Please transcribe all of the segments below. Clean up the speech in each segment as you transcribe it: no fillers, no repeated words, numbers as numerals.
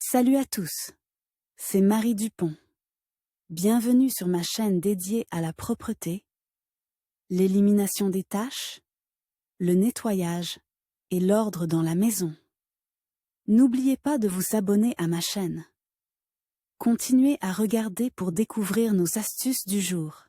Salut à tous, c'est Marie Dupont. Bienvenue sur ma chaîne dédiée à la propreté, l'élimination des taches, le nettoyage et l'ordre dans la maison. N'oubliez pas de vous abonner à ma chaîne. Continuez à regarder pour découvrir nos astuces du jour.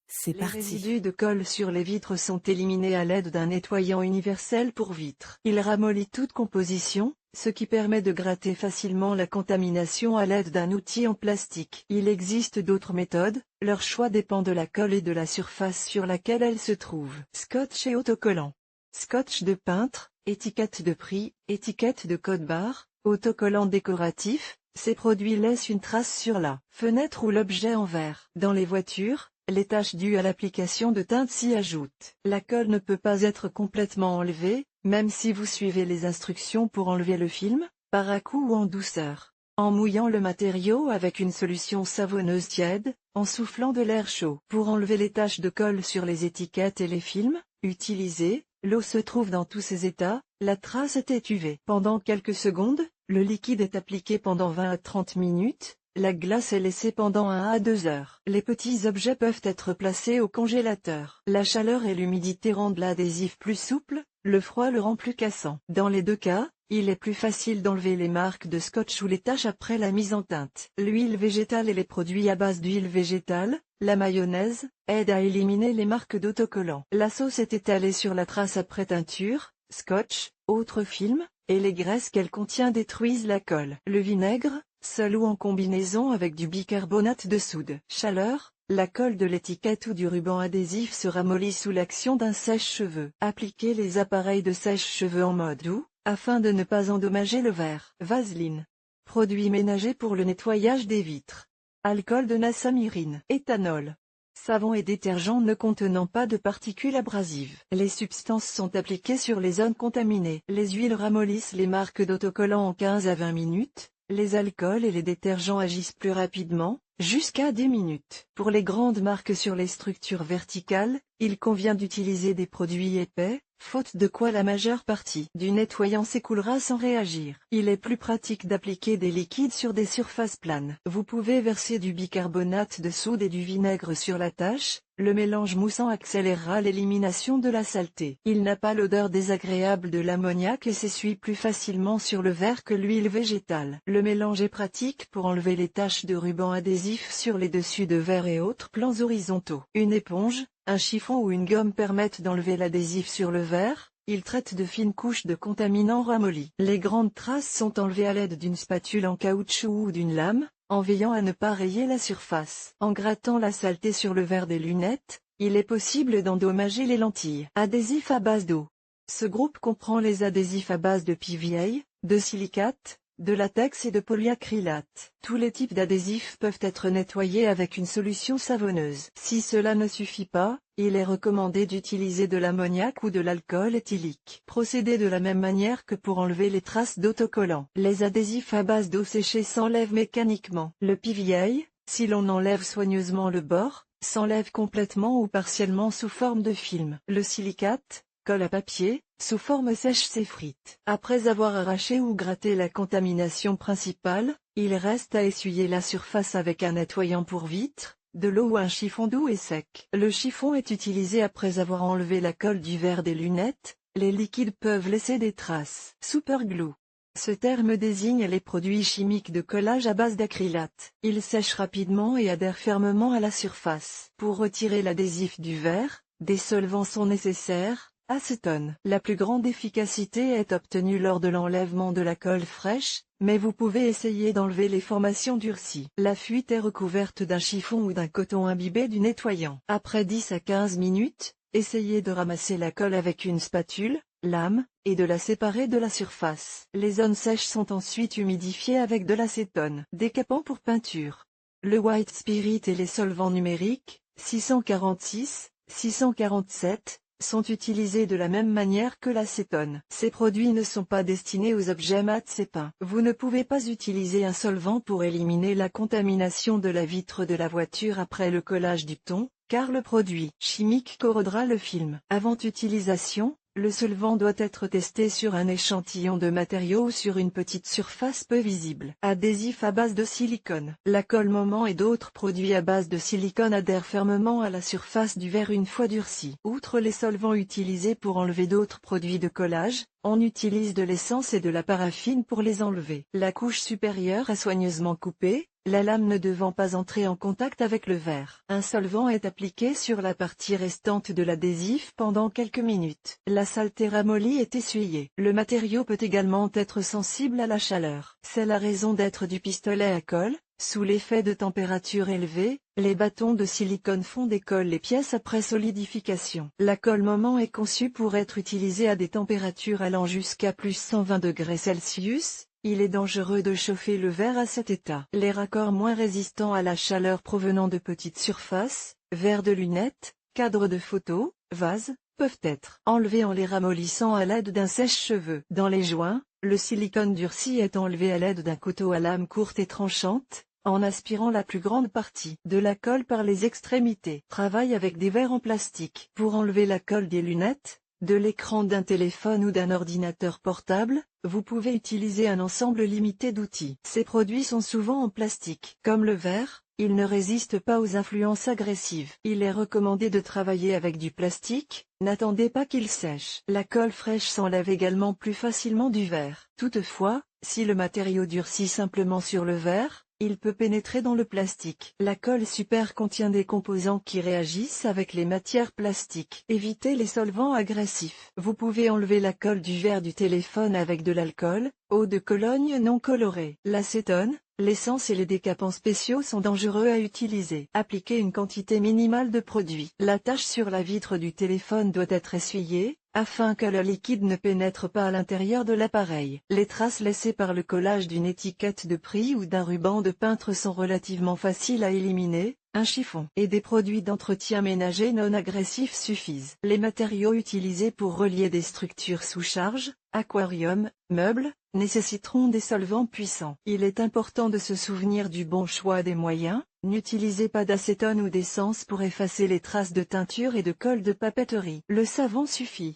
C'est Les parti. résidus de colle sur les vitres sont éliminés à l'aide d'un nettoyant universel pour vitres. Il ramollit toute composition, ce qui permet de gratter facilement la contamination à l'aide d'un outil en plastique. Il existe d'autres méthodes, leur choix dépend de la colle et de la surface sur laquelle elle se trouve. Scotch et autocollant. Scotch de peintre, étiquette de prix, étiquette de code barre, autocollant décoratif. Ces produits laissent une trace sur la fenêtre ou l'objet en verre. Dans les voitures, les taches dues à l'application de teinte s'y ajoutent. La colle ne peut pas être complètement enlevée, même si vous suivez les instructions pour enlever le film, par à-coups ou en douceur. En mouillant le matériau avec une solution savonneuse tiède, en soufflant de l'air chaud. Pour enlever les taches de colle sur les étiquettes et les films, utilisez, l'eau se trouve dans tous ses états, la trace est étuvée. Pendant quelques secondes, le liquide est appliqué pendant 20 à 30 minutes, la glace est laissée pendant 1 à 2 heures. Les petits objets peuvent être placés au congélateur. La chaleur et l'humidité rendent l'adhésif plus souple, le froid le rend plus cassant. Dans les deux cas, il est plus facile d'enlever les marques de scotch ou les taches après la mise en teinte. L'huile végétale et les produits à base d'huile végétale, la mayonnaise, aident à éliminer les marques d'autocollants. La sauce est étalée sur la trace après teinture, scotch, autre film, et les graisses qu'elle contient détruisent la colle. Le vinaigre, seul ou en combinaison avec du bicarbonate de soude. Chaleur, la colle de l'étiquette ou du ruban adhésif se ramollit sous l'action d'un sèche-cheveux. Appliquez les appareils de sèche-cheveux en mode doux, afin de ne pas endommager le verre. Vaseline. Produit ménager pour le nettoyage des vitres. Alcool de nasamyrine. Éthanol. Savon et détergent ne contenant pas de particules abrasives. Les substances sont appliquées sur les zones contaminées. Les huiles ramollissent les marques d'autocollants en 15 à 20 minutes. Les alcools et les détergents agissent plus rapidement, jusqu'à 10 minutes. Pour les grandes marques sur les structures verticales, il convient d'utiliser des produits épais, faute de quoi la majeure partie du nettoyant s'écoulera sans réagir. Il est plus pratique d'appliquer des liquides sur des surfaces planes. Vous pouvez verser du bicarbonate de soude et du vinaigre sur la tâche. Le mélange moussant accélérera l'élimination de la saleté. Il n'a pas l'odeur désagréable de l'ammoniac et s'essuie plus facilement sur le verre que l'huile végétale. Le mélange est pratique pour enlever les taches de ruban adhésif sur les dessus de verre et autres plans horizontaux. Une éponge, un chiffon ou une gomme permettent d'enlever l'adhésif sur le verre. Il traite de fines couches de contaminants ramollis. Les grandes traces sont enlevées à l'aide d'une spatule en caoutchouc ou d'une lame, en veillant à ne pas rayer la surface. En grattant la saleté sur le verre des lunettes, il est possible d'endommager les lentilles. Adhésif à base d'eau. Ce groupe comprend les adhésifs à base de PVA, de silicate, de latex et de polyacrylate. Tous les types d'adhésifs peuvent être nettoyés avec une solution savonneuse. Si cela ne suffit pas, il est recommandé d'utiliser de l'ammoniac ou de l'alcool éthylique. Procédez de la même manière que pour enlever les traces d'autocollants. Les adhésifs à base d'eau séchée s'enlèvent mécaniquement. Le PVA, si l'on enlève soigneusement le bord, s'enlève complètement ou partiellement sous forme de film. Le silicate, colle à papier, sous forme sèche s'effrite. Après avoir arraché ou gratté la contamination principale, il reste à essuyer la surface avec un nettoyant pour vitres, de l'eau ou un chiffon doux et sec. Le chiffon est utilisé après avoir enlevé la colle du verre des lunettes. Les liquides peuvent laisser des traces. Superglue. Ce terme désigne les produits chimiques de collage à base d'acrylate. Ils sèchent rapidement et adhèrent fermement à la surface. Pour retirer l'adhésif du verre, des solvants sont nécessaires. Acétone. La plus grande efficacité est obtenue lors de l'enlèvement de la colle fraîche, mais vous pouvez essayer d'enlever les formations durcies. La fuite est recouverte d'un chiffon ou d'un coton imbibé du nettoyant. Après 10 à 15 minutes, essayez de ramasser la colle avec une spatule, lame, et de la séparer de la surface. Les zones sèches sont ensuite humidifiées avec de l'acétone. Décapant pour peinture. Le White Spirit et les solvants numériques, 646, 647, sont utilisés de la même manière que l'acétone. Ces produits ne sont pas destinés aux objets mat et peints. Vous ne pouvez pas utiliser un solvant pour éliminer la contamination de la vitre de la voiture après le collage du ton, car le produit chimique corrodera le film. Avant utilisation, Le solvant doit être testé sur un échantillon de matériaux ou sur une petite surface peu visible. Adhésif à base de silicone. La colle Moment et d'autres produits à base de silicone adhèrent fermement à la surface du verre une fois durci. Outre les solvants utilisés pour enlever d'autres produits de collage, on utilise de l'essence et de la paraffine pour les enlever. La couche supérieure est soigneusement coupée, la lame ne devant pas entrer en contact avec le verre. Un solvant est appliqué sur la partie restante de l'adhésif pendant quelques minutes. La saleté ramollie est essuyée. Le matériau peut également être sensible à la chaleur. C'est la raison d'être du pistolet à colle. Sous l'effet de température élevée, les bâtons de silicone font décoller les pièces après solidification. La colle Moment est conçue pour être utilisée à des températures allant jusqu'à plus 120 degrés Celsius. Il est dangereux de chauffer le verre à cet état. Les raccords moins résistants à la chaleur provenant de petites surfaces, verres de lunettes, cadres de photos, vases, peuvent être enlevés en les ramollissant à l'aide d'un sèche-cheveux. Dans les joints, le silicone durci est enlevé à l'aide d'un couteau à lame courte et tranchante, en aspirant la plus grande partie de la colle par les extrémités. Travaille avec des verres en plastique. Pour enlever la colle des lunettes, de l'écran d'un téléphone ou d'un ordinateur portable, vous pouvez utiliser un ensemble limité d'outils. Ces produits sont souvent en plastique. Comme le verre, ils ne résistent pas aux influences agressives. Il est recommandé de travailler avec du plastique, n'attendez pas qu'il sèche. La colle fraîche s'enlève également plus facilement du verre. Toutefois, si le matériau durcit simplement sur le verre, il peut pénétrer dans le plastique. La colle super contient des composants qui réagissent avec les matières plastiques. Évitez les solvants agressifs. Vous pouvez enlever la colle du verre du téléphone avec de l'alcool, eau de Cologne non colorée. L'acétone, l'essence et les décapants spéciaux sont dangereux à utiliser. Appliquez une quantité minimale de produit. La tache sur la vitre du téléphone doit être essuyée, afin que le liquide ne pénètre pas à l'intérieur de l'appareil. Les traces laissées par le collage d'une étiquette de prix ou d'un ruban de peintre sont relativement faciles à éliminer. Un chiffon et des produits d'entretien ménager non agressifs suffisent. Les matériaux utilisés pour relier des structures sous charge, aquarium, meubles, nécessiteront des solvants puissants. Il est important de se souvenir du bon choix des moyens. N'utilisez pas d'acétone ou d'essence pour effacer les traces de teinture et de colle de papeterie. Le savon suffit.